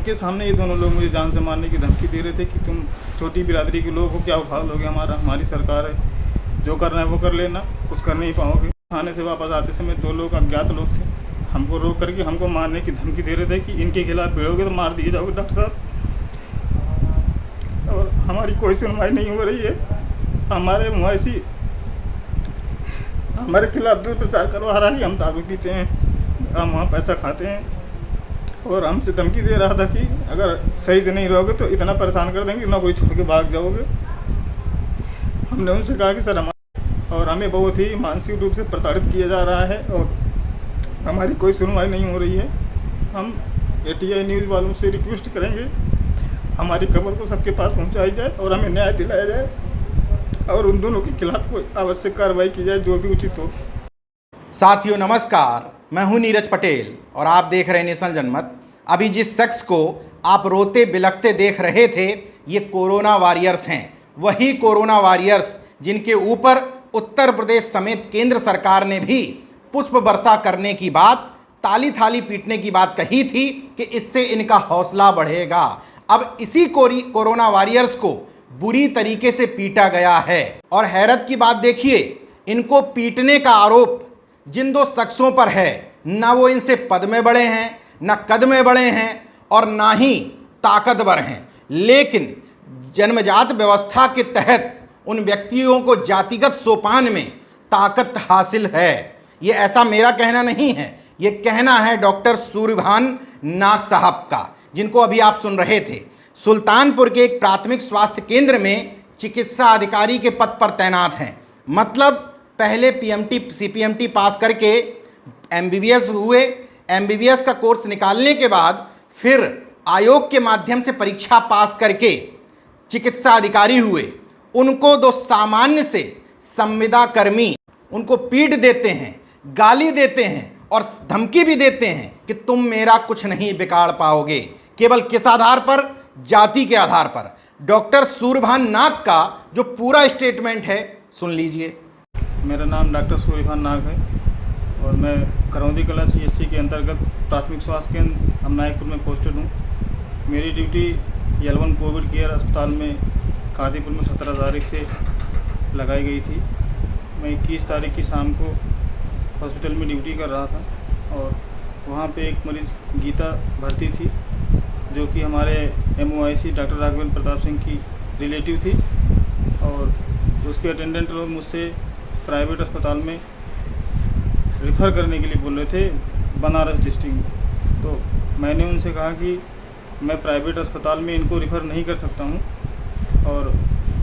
इनके सामने ये दोनों लोग मुझे जान से मारने की धमकी दे रहे थे कि तुम छोटी बिरादरी के लोग हो, क्या उखाड़ लोगे, हमारी सरकार है, जो करना है वो कर लेना, कुछ कर नहीं पाओगे। थाने से वापस आते समय 2 लोग अज्ञात लोग थे, हमको रोक करके हमको मारने की धमकी दे रहे थे कि इनके खिलाफ भिड़ोगे तो मार दिए जाओगे डॉक्टर साहब। और हमारी कोई सुनवाई नहीं हो रही है। हमारे मुआसी हमारे खिलाफ दुष्प्रचार करवा रहा है कि हम दारू पीते हैं, हम वहाँ पैसा खाते हैं, और हमसे धमकी दे रहा था कि अगर सही से नहीं रहोगे तो इतना परेशान कर देंगे, नौकरी छोड़ के भाग जाओगे। हमने उनसे कहा कि सर हमें बहुत ही मानसिक रूप से प्रताड़ित किया जा रहा है और हमारी कोई सुनवाई नहीं हो रही है। हम ATI न्यूज़ वालों से रिक्वेस्ट करेंगे हमारी खबर को सबके पास पहुंचाई जाए और हमें न्याय दिलाया जाए और उन दोनों के खिलाफ कोई आवश्यक कार्रवाई की जाए जो भी उचित हो। साथियों नमस्कार, मैं हूं नीरज पटेल और आप देख रहे हैं नेशनल जनमत। अभी जिस शख्स को आप रोते बिलखते देख रहे थे, ये कोरोना वॉरियर्स हैं। वही कोरोना वॉरियर्स जिनके ऊपर उत्तर प्रदेश समेत केंद्र सरकार ने भी पुष्प वर्षा करने की बात, ताली थाली पीटने की बात कही थी कि इससे इनका हौसला बढ़ेगा। अब इसी कोरोना वॉरियर्स को बुरी तरीके से पीटा गया है। और हैरत की बात देखिए, इनको पीटने का आरोप जिन 2 शख्सों पर है, ना वो इनसे पद में बड़े हैं, ना कद में बड़े हैं और ना ही ताकतवर हैं, लेकिन जन्मजात व्यवस्था के तहत उन व्यक्तियों को जातिगत सोपान में ताकत हासिल है। ये ऐसा मेरा कहना नहीं है, ये कहना है डॉक्टर सूर्यभान नाग साहब का, जिनको अभी आप सुन रहे थे। सुल्तानपुर के एक प्राथमिक स्वास्थ्य केंद्र में चिकित्सा अधिकारी के पद पर तैनात हैं। मतलब पहले PMT CPMT पास करके MBBS हुए, MBBS का कोर्स निकालने के बाद फिर आयोग के माध्यम से परीक्षा पास करके चिकित्सा अधिकारी हुए। उनको 2 सामान्य से संविदा कर्मी उनको पीट देते हैं, गाली देते हैं और धमकी भी देते हैं कि तुम मेरा कुछ नहीं बिगाड़ पाओगे। केवल किस आधार पर? जाति के आधार पर। डॉक्टर सूर्यभान नाग का जो पूरा स्टेटमेंट है सुन लीजिए। मेरा नाम डॉक्टर सूर्यभान नाग है और मैं करौंदी कला CHC के अंतर्गत प्राथमिक स्वास्थ्य केंद्र अमनायकपुर में पोस्टेड हूँ। मेरी ड्यूटी L1 कोविड केयर अस्पताल में कादीपुर में 17 तारीख से लगाई गई थी। मैं 21 तारीख की शाम को हॉस्पिटल में ड्यूटी कर रहा था और वहाँ पे एक मरीज़ गीता भर्ती थी, जो कि हमारे MOIC डॉक्टर राघवेंद्र प्रताप सिंह की रिलेटिव थी और उसके अटेंडेंट लोग मुझसे प्राइवेट अस्पताल में रेफ़र करने के लिए बोल रहे थे, बनारस डिस्ट्रिक्ट में। तो मैंने उनसे कहा कि मैं प्राइवेट अस्पताल में इनको रेफ़र नहीं कर सकता हूँ और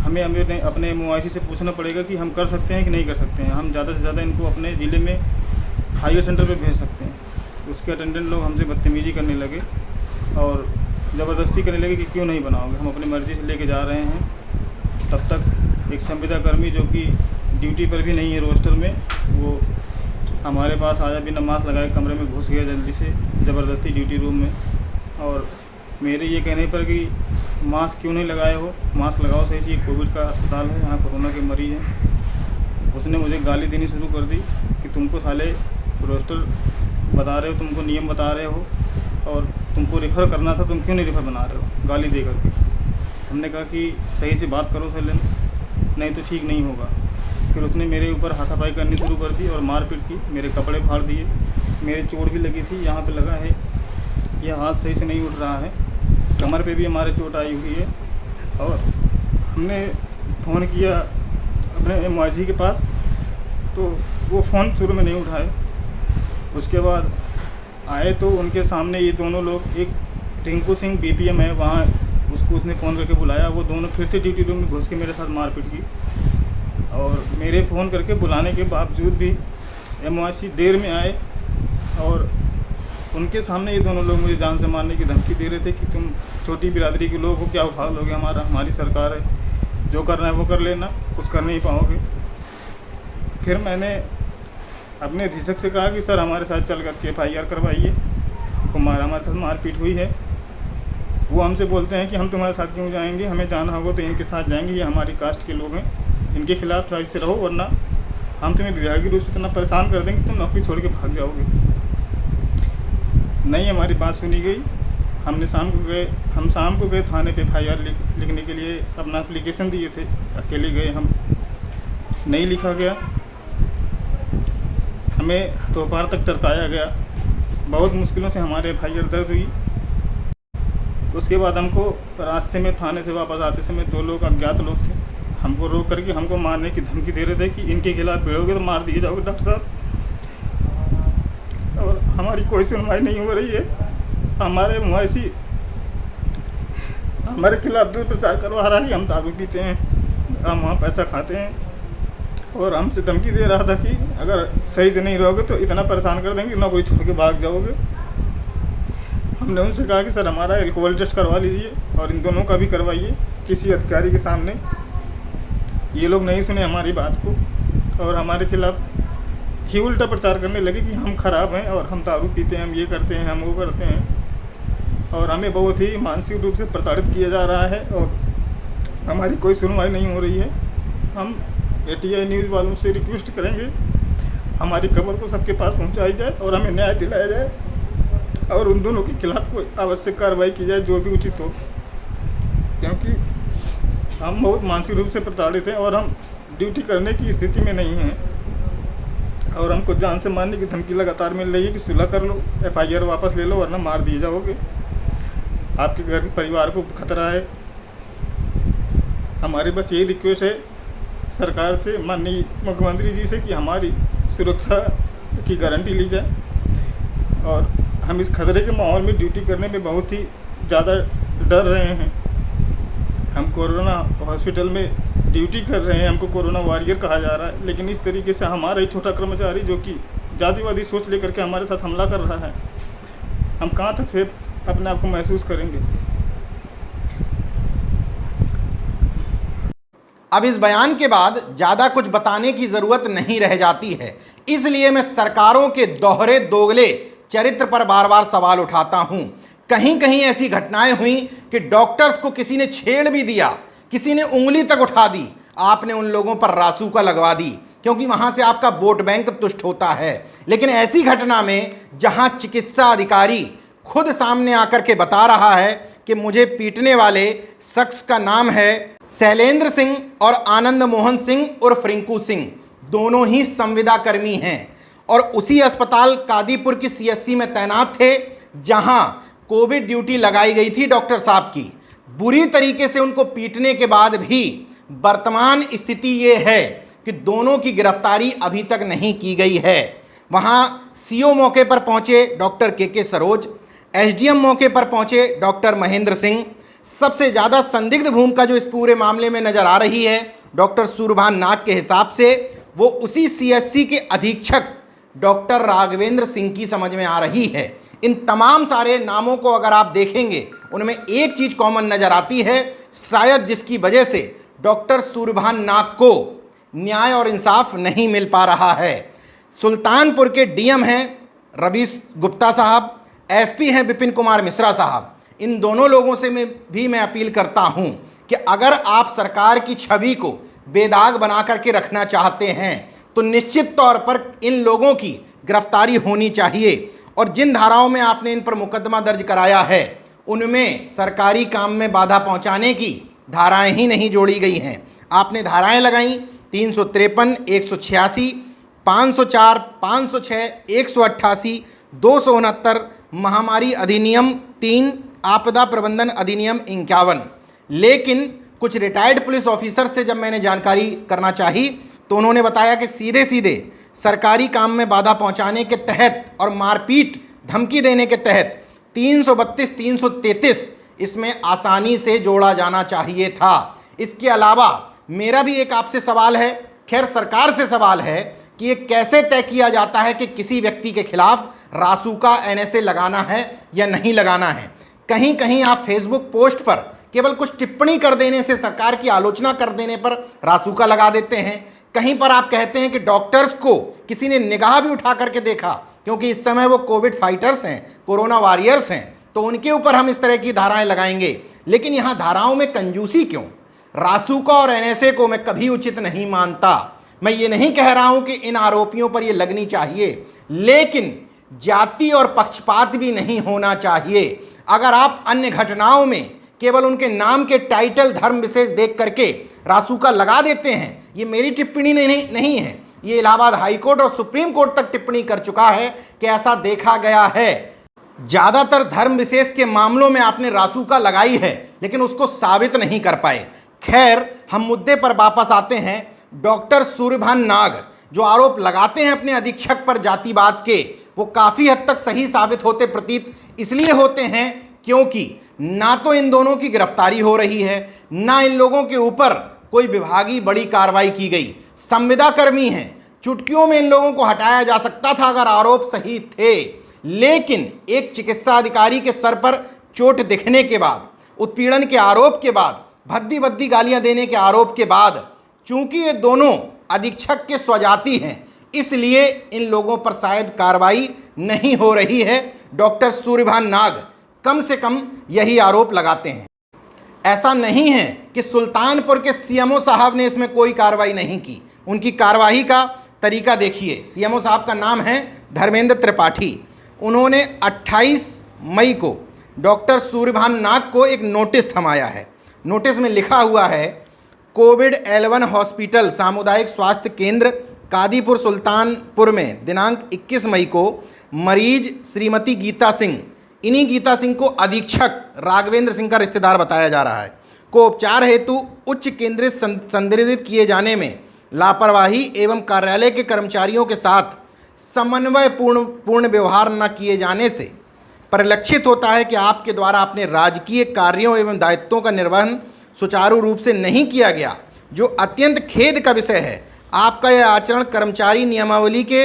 हमें अपने MOIC से पूछना पड़ेगा कि हम कर सकते हैं कि नहीं कर सकते हैं। हम ज़्यादा से ज़्यादा इनको अपने ज़िले में हायर सेंटर पे भेज सकते हैं। उसके अटेंडेंट लोग हमसे बदतमीज़ी करने लगे और ज़बरदस्ती करने लगे कि क्यों नहीं बनाओगे, हम अपनी मर्ज़ी से लेके जा रहे हैं। तब तक एक संविदा कर्मी जो कि ड्यूटी पर भी नहीं है रोस्टर में, वो हमारे पास आया, बिना मास्क लगाए कमरे में घुस गया जल्दी से ज़बरदस्ती ड्यूटी रूम में। और मेरे ये कहने पर कि मास्क क्यों नहीं लगाए हो, मास्क लगाओ सही से, ये कोविड का अस्पताल है, यहाँ कोरोना के मरीज़ हैं। उसने मुझे गाली देनी शुरू कर दी कि तुमको साले रोस्टर बता रहे हो, तुमको नियम बता रहे हो और तुमको रेफ़र करना था, तुम क्यों नहीं रेफ़र बना रहे हो, गाली दे करके। हमने कहा कि सही से बात करो सर, नहीं तो ठीक नहीं होगा। फिर उसने मेरे ऊपर हाथापाई करनी शुरू कर दी और मारपीट की, मेरे कपड़े फाड़ दिए, मेरे चोट भी लगी थी, यहाँ पे लगा है, यह हाथ सही से नहीं उठ रहा है, कमर पे भी हमारे चोट आई हुई है। और हमने फ़ोन किया अपने MOIC के पास, तो वो फ़ोन शुरू में नहीं उठाए। उसके बाद आए तो उनके सामने ये दोनों लोग, एक टिंकू सिंह BPM है वहाँ, उसने फ़ोन करके बुलाया। वो दोनों फिर से ड्यूटी रूम में घुस के मेरे साथ मारपीट की और मेरे फ़ोन करके बुलाने के बावजूद भी MOIC देर में आए और उनके सामने ये दोनों लोग मुझे जान से मारने की धमकी दे रहे थे कि तुम छोटी बिरादरी के लोग हो, क्या उखाड़ लोगे, हमारी सरकार है, जो करना है वो कर लेना, कुछ कर नहीं पाओगे। फिर मैंने अपने अधीक्षक से कहा कि सर हमारे साथ चल करके FIR करवाइए, हमारे साथ मारपीट हुई है। वो हमसे बोलते हैं कि हम तुम्हारे साथ क्यों जाएंगे, हमें जाना होगा तो इनके साथ जाएंगे, ये हमारी कास्ट के लोग हैं, इनके खिलाफ ऐसे रहो, वरना हम तुम्हें विभागीय रूप से इतना परेशान कर देंगे तुम नौकरी छोड़ के भाग जाओगे। नहीं हमारी बात सुनी गई हम शाम को गए थाने पे FIR लिखने के लिए, अपना एप्लीकेशन दिए थे। अकेले गए हम, नहीं लिखा गया, हमें दोपहर तक टरकाया गया। बहुत मुश्किलों से हमारे FIR दर्ज हुई। उसके बाद हमको रास्ते में थाने से वापस आते समय 2 लोग अज्ञात लोग थे, हमको रोक करके हमको मारने की धमकी दे रहे थे कि इनके खिलाफ भिड़ोगे तो मार दिए जाओगे डॉक्टर साहब। और हमारी कोई सुनवाई नहीं हो रही है। हमारे मुआसी हमारे खिलाफ दुष्प्रचार करवा रहा है कि हम दारू पीते हैं, हम वहाँ पैसा खाते हैं, और हमसे धमकी दे रहा था कि अगर सही से नहीं रहोगे तो इतना परेशान कर देंगे, नौकरी छोड़ के भाग जाओगे। हमने उनसे कहा कि सर हमारा एल्कोहल टेस्ट करवा लीजिए और इन दोनों का भी करवाइए किसी अधिकारी के सामने। ये लोग नहीं सुने हमारी बात को और हमारे खिलाफ ही उल्टा प्रचार करने लगे कि हम खराब हैं और हम दारू पीते हैं, हम ये करते हैं, हम वो करते हैं, और हमें बहुत ही मानसिक रूप से प्रताड़ित किया जा रहा है और हमारी कोई सुनवाई नहीं हो रही है। हम ATI न्यूज़ वालों से रिक्वेस्ट करेंगे हमारी खबर को सबके पास पहुंचाई जाए और हमें न्याय दिलाया जाए और उन दोनों के खिलाफ कोई आवश्यक कार्रवाई की जाए जो भी उचित हो, क्योंकि हम बहुत मानसिक रूप से प्रताड़ित हैं और हम ड्यूटी करने की स्थिति में नहीं हैं और हमको जान से मारने की धमकी लगातार मिल रही है कि सुलह कर लो, FIR वापस ले लो वरना मार दिए जाओगे। आपके घर के परिवार को खतरा है। हमारी बस यही रिक्वेस्ट है सरकार से, माननीय मुख्यमंत्री जी से, कि हमारी सुरक्षा की गारंटी ली जाए और हम इस खतरे के माहौल में ड्यूटी करने में बहुत ही ज़्यादा डर रहे हैं। हम कोरोना हॉस्पिटल में ड्यूटी कर रहे हैं, हमको कोरोना वॉरियर कहा जा रहा है, लेकिन इस तरीके से हमारा ही छोटा कर्मचारी जो कि जातिवादी सोच लेकर के हमारे साथ हमला कर रहा है, हम कहाँ तक से अपने आप को महसूस करेंगे। अब इस बयान के बाद ज़्यादा कुछ बताने की ज़रूरत नहीं रह जाती है, इसलिए मैं सरकारों के दोहरे दोगले चरित्र पर बार बार सवाल उठाता हूं। कहीं कहीं ऐसी घटनाएं हुई कि डॉक्टर्स को किसी ने छेड़ भी दिया, किसी ने उंगली तक उठा दी, आपने उन लोगों पर रासुका लगवा दी क्योंकि वहां से आपका वोट बैंक तुष्ट होता है। लेकिन ऐसी घटना में जहां चिकित्सा अधिकारी खुद सामने आकर के बता रहा है कि मुझे पीटने वाले शख्स का नाम है शैलेंद्र सिंह और आनंद मोहन सिंह उर्फ रिंकू सिंह, दोनों ही संविदा कर्मी हैं और उसी अस्पताल कादीपुर की CSC में तैनात थे जहां कोविड ड्यूटी लगाई गई थी डॉक्टर साहब की। बुरी तरीके से उनको पीटने के बाद भी वर्तमान स्थिति ये है कि दोनों की गिरफ्तारी अभी तक नहीं की गई है। वहां CO मौके पर पहुंचे डॉक्टर KK सरोज, SDM मौके पर पहुंचे डॉक्टर महेंद्र सिंह। सबसे ज़्यादा संदिग्ध भूमिका जो इस पूरे मामले में नज़र आ रही है डॉक्टर सूरभान नाग के हिसाब से, वो उसी CSC के अधीक्षक डॉक्टर राघवेंद्र सिंह की समझ में आ रही है। इन तमाम सारे नामों को अगर आप देखेंगे उनमें एक चीज़ कॉमन नज़र आती है, शायद जिसकी वजह से डॉक्टर सूरभान नाग को न्याय और इंसाफ नहीं मिल पा रहा है। सुल्तानपुर के DM हैं रवीश गुप्ता साहब, SP हैं विपिन कुमार मिश्रा साहब। इन दोनों लोगों से मैं अपील करता हूं कि अगर आप सरकार की छवि को बेदाग बना करके रखना चाहते हैं तो निश्चित तौर पर इन लोगों की गिरफ्तारी होनी चाहिए और जिन धाराओं में आपने इन पर मुकदमा दर्ज कराया है उनमें सरकारी काम में बाधा पहुंचाने की धाराएं ही नहीं जोड़ी गई हैं। आपने धाराएं लगाई 353, 186, 504, 506, 188, 269, महामारी अधिनियम 3, आपदा प्रबंधन अधिनियम 51। लेकिन कुछ रिटायर्ड पुलिस ऑफिसर से जब मैंने जानकारी करना चाही तो उन्होंने बताया कि सीधे सीधे सरकारी काम में बाधा पहुंचाने के तहत और मारपीट धमकी देने के तहत 332, 333 इसमें आसानी से जोड़ा जाना चाहिए था। इसके अलावा मेरा भी एक आपसे सवाल है, खैर सरकार से सवाल है कि ये कैसे तय किया जाता है कि किसी व्यक्ति के खिलाफ रासुका NSA लगाना है या नहीं लगाना है। कहीं कहीं आप फेसबुक पोस्ट पर केवल कुछ टिप्पणी कर देने से, सरकार की आलोचना कर देने पर रासुका लगा देते हैं। कहीं पर आप कहते हैं कि डॉक्टर्स को किसी ने निगाह भी उठा करके देखा क्योंकि इस समय वो कोविड फाइटर्स हैं, कोरोना वॉरियर्स हैं, तो उनके ऊपर हम इस तरह की धाराएं लगाएंगे। लेकिन यहाँ धाराओं में कंजूसी क्यों? रासुका और NSA को मैं कभी उचित नहीं मानता। मैं ये नहीं कह रहा हूँ कि इन आरोपियों पर ये लगनी चाहिए, लेकिन जाति और पक्षपात भी नहीं होना चाहिए। अगर आप अन्य घटनाओं में केवल उनके नाम के टाइटल धर्म विशेष देख करके रासुका लगा देते हैं, ये मेरी टिप्पणी नहीं है, ये इलाहाबाद हाईकोर्ट और सुप्रीम कोर्ट तक टिप्पणी कर चुका है कि ऐसा देखा गया है। ज़्यादातर धर्म विशेष के मामलों में आपने रासुका लगाई है लेकिन उसको साबित नहीं कर पाए। खैर, हम मुद्दे पर वापस आते हैं। डॉक्टर सूर्यभान नाग जो आरोप लगाते हैं अपने अधीक्षक पर जातिवाद के, वो काफ़ी हद तक सही साबित होते प्रतीत इसलिए होते हैं क्योंकि ना तो इन दोनों की गिरफ्तारी हो रही है, ना इन लोगों के ऊपर कोई विभागीय बड़ी कार्रवाई की गई। संविदा कर्मी हैं, चुटकियों में इन लोगों को हटाया जा सकता था अगर आरोप सही थे। लेकिन एक चिकित्सा अधिकारी के सर पर चोट दिखने के बाद, उत्पीड़न के आरोप के बाद, भद्दी भद्दी गालियां देने के आरोप के बाद, चूंकि ये दोनों अधीक्षक के स्वजाति हैं, इसलिए इन लोगों पर शायद कार्रवाई नहीं हो रही है। डॉक्टर सूर्यभान नाग कम से कम यही आरोप लगाते हैं। ऐसा नहीं है कि सुल्तानपुर के सीएमओ साहब ने इसमें कोई कार्रवाई नहीं की। उनकी कार्रवाई का तरीका देखिए। सीएमओ साहब का नाम है धर्मेंद्र त्रिपाठी। उन्होंने 28 मई को डॉक्टर सूर्यभान नाग को एक नोटिस थमाया है। नोटिस में लिखा हुआ है, कोविड-11 हॉस्पिटल सामुदायिक स्वास्थ्य केंद्र कादीपुर सुल्तानपुर में दिनांक 21 मई को मरीज श्रीमती गीता सिंह, इन्हीं गीता सिंह को अधीक्षक राघवेंद्र सिंह का रिश्तेदार बताया जा रहा है, को उपचार हेतु उच्च केंद्रित संदर्भित किए जाने में लापरवाही एवं कार्यालय के कर्मचारियों के साथ समन्वय पूर्ण व्यवहार न किए जाने से परिलक्षित होता है कि आपके द्वारा अपने राजकीय कार्यों एवं दायित्वों का निर्वहन सुचारू रूप से नहीं किया गया, जो अत्यंत खेद का विषय है। आपका यह आचरण कर्मचारी नियमावली के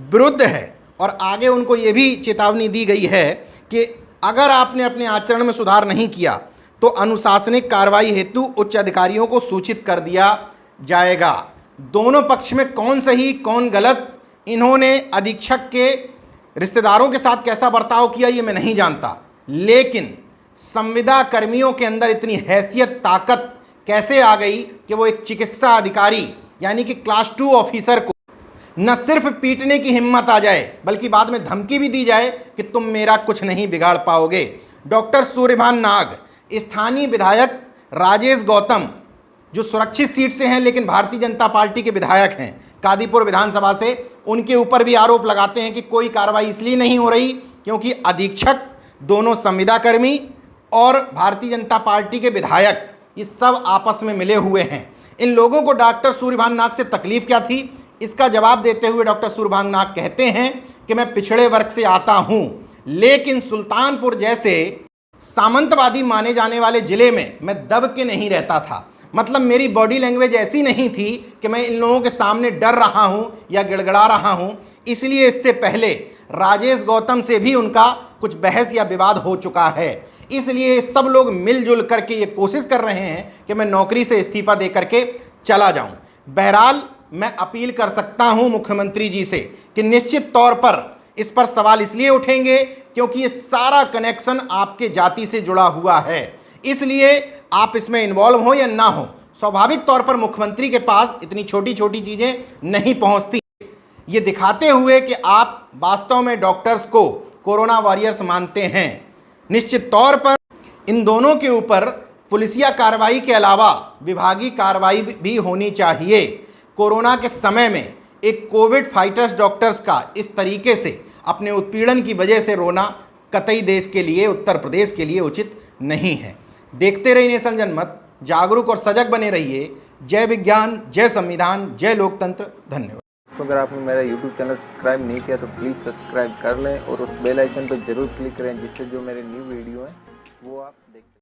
विरुद्ध है और आगे उनको ये भी चेतावनी दी गई है कि अगर आपने अपने आचरण में सुधार नहीं किया तो अनुशासनिक कार्रवाई हेतु उच्च अधिकारियों को सूचित कर दिया जाएगा। दोनों पक्ष में कौन सही कौन गलत, इन्होंने अधीक्षक के रिश्तेदारों के साथ कैसा बर्ताव किया ये मैं नहीं जानता, लेकिन संविदा कर्मियों के अंदर इतनी हैसियत ताकत कैसे आ गई कि वो एक चिकित्सा अधिकारी यानी कि क्लास 2 ऑफिसर को न सिर्फ पीटने की हिम्मत आ जाए बल्कि बाद में धमकी भी दी जाए कि तुम मेरा कुछ नहीं बिगाड़ पाओगे। डॉक्टर सूर्यभान नाग, स्थानीय विधायक राजेश गौतम जो सुरक्षित सीट से हैं लेकिन भारतीय जनता पार्टी के विधायक हैं कादीपुर विधानसभा से, उनके ऊपर भी आरोप लगाते हैं कि कोई कार्रवाई इसलिए नहीं हो रही क्योंकि अधीक्षक, दोनों संविदा कर्मी और भारतीय जनता पार्टी के विधायक ये सब आपस में मिले हुए हैं। इन लोगों को डॉक्टर सूर्यभान नाग से तकलीफ क्या थी, इसका जवाब देते हुए डॉक्टर सूर्यभान नाग कहते हैं कि मैं पिछड़े वर्ग से आता हूं, लेकिन सुल्तानपुर जैसे सामंतवादी माने जाने वाले ज़िले में मैं दब के नहीं रहता था। मतलब मेरी बॉडी लैंग्वेज ऐसी नहीं थी कि मैं इन लोगों के सामने डर रहा हूं या गिड़गिड़ा रहा हूं। इसलिए इससे पहले राजेश गौतम से भी उनका कुछ बहस या विवाद हो चुका है। इसलिए सब लोग मिलजुल करके ये कोशिश कर रहे हैं कि मैं नौकरी से इस्तीफा दे करके चला जाऊं। बहरहाल मैं अपील कर सकता हूं मुख्यमंत्री जी से कि निश्चित तौर पर इस पर सवाल इसलिए उठेंगे क्योंकि ये सारा कनेक्शन आपके जाति से जुड़ा हुआ है। इसलिए आप इसमें इन्वॉल्व हो या ना हो, स्वाभाविक तौर पर मुख्यमंत्री के पास इतनी छोटी छोटी चीज़ें नहीं पहुंचती। ये दिखाते हुए कि आप वास्तव में डॉक्टर्स को कोरोना वॉरियर्स मानते हैं। निश्चित तौर पर इन दोनों के ऊपर पुलिसिया कार्रवाई के अलावा विभागीय कार्रवाई भी होनी चाहिए। कोरोना के समय में एक कोविड फाइटर्स डॉक्टर्स का इस तरीके से अपने उत्पीड़न की वजह से रोना कतई देश के लिए, उत्तर प्रदेश के लिए उचित नहीं है। देखते रहिए नेशन जनमत, जागरूक और सजग बने रहिए। जय विज्ञान, जय संविधान, जय लोकतंत्र। धन्यवाद। तो अगर आपने मेरा YouTube चैनल सब्सक्राइब नहीं किया तो प्लीज़ सब्सक्राइब कर लें और उस बेल आइकन पर ज़रूर क्लिक करें जिससे जो मेरे न्यू वीडियो हैं वो आप देख सकें।